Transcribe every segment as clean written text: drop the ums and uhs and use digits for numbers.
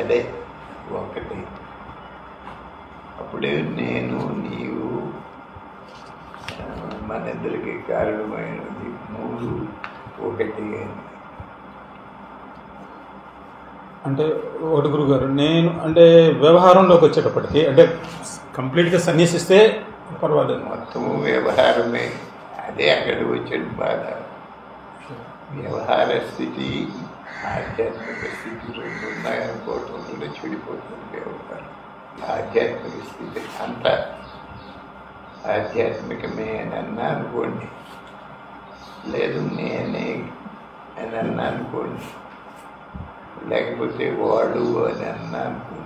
అదే ఒకటి. అప్పుడే నేను నీవు మన ఇద్దరికి కారణమైనది మూడు ఒకటి అని. అంటే ఒకటి గురుగారు, నేను అంటే వ్యవహారంలోకి వచ్చేటప్పటికి అంటే కంప్లీట్గా సన్యాసిస్తే పర్వాలేదు, మొత్తము వ్యవహారమే. అదే అక్కడికి వచ్చిన బాధ. వ్యవహార స్థితి ఆధ్యాత్మిక స్థితి రెండు ఉన్నాయనుకోవటం కూడా చెడిపోతుంది వ్యవహారం. ఆధ్యాత్మిక స్థితి అంతా ఆధ్యాత్మికమే అని అన్నా అనుకోండి, లేదు నేనే అని అన్నా అనుకోండి, లేకపోతే వాడు అని అన్నా అనుకోండి,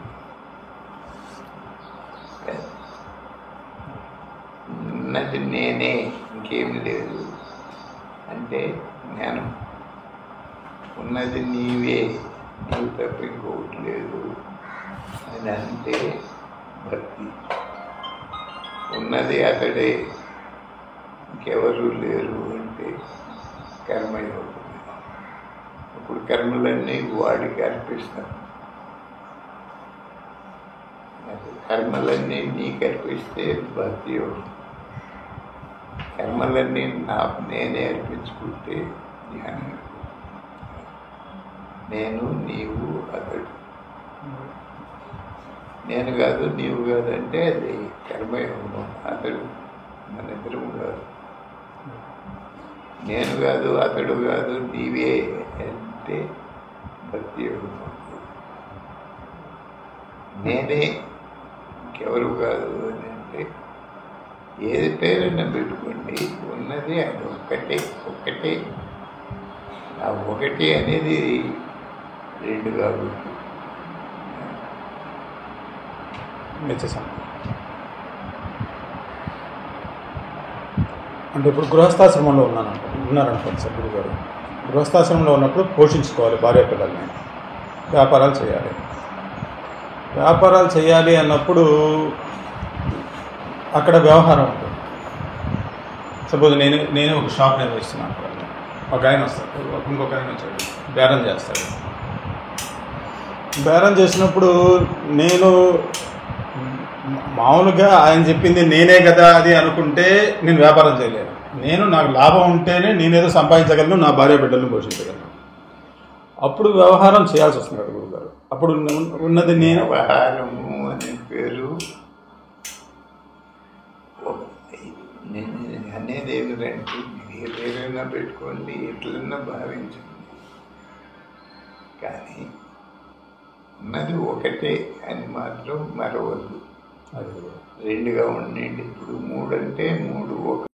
ఉన్నది నేనే ఇంకేమి లేదు అంటే జ్ఞానం. ఉన్నది నీవే, నీవు తప్ప ఇంకొకటి లేదు అని అంటే భక్తి. ఉన్నది అతడే, ఇంకెవరు లేరు అంటే కర్మయోగం. ఇప్పుడు కర్మలన్నీ వాడికి అర్పిస్తాం. కర్మలన్నీ నీకు అర్పిస్తే భక్తి యోగం. కర్మలన్నీ నాకు నేనే అర్పించుకుంటే జ్ఞానం. నేను నీవు అతడు. నేను కాదు నీవు కాదు అంటే అది కర్మయోగం. అతడు మన ఇద్దరం కాదు. నేను కాదు అతడు కాదు నీవే అంటే భక్తి యోగం. నేనే ఇంకెవరు కాదు అని అంటే ఏది పేరైనా పెట్టుకోండి, ఉన్నది అది ఒక్కటే. ఒక్కటే ఆ ఒకటి అనేది రెండు కాబట్టి మెచ్చేసాను. అంటే ఇప్పుడు గృహస్థాశ్రమంలో ఉన్నారనుకోండి సార్ గురుగారు. గృహస్థాశ్రమంలో ఉన్నప్పుడు పోషించుకోవాలి భార్య పిల్లల్ని, వ్యాపారాలు చేయాలి. వ్యాపారాలు చేయాలి అన్నప్పుడు అక్కడ వ్యవహారం ఉంటుంది. సపోజ్ నేను ఒక షాప్ నిర్వహిస్తున్నాను. ఒక ఆయన వస్తాడు, ఇంకొక ఆయన వచ్చాడు, బేరం చేస్తాడు. బేరం చేసినప్పుడు నేను మామూలుగా ఆయన చెప్పింది నేనే కదా అది అనుకుంటే నేను వ్యాపారం చేయలేను. నాకు లాభం ఉంటేనే నేనేదో సంపాదించగలను, నా భార్య బిడ్డలను పోషించగలను. అప్పుడు వ్యవహారం చేయాల్సి వస్తుంది కదా గురుగారు. అప్పుడు ఉన్నది నేను. వ్యవహారము అనే పేరు అనేది ఏమిటంటే ఏ పేరైనా పెట్టుకోండి, ఎట్లన్నా భావించండి, కానీ ఉన్నది ఒకటే అని మాత్రం మరవద్దు. అది రెండుగా ఉండండి. ఇప్పుడు మూడు అంటే మూడు ఒక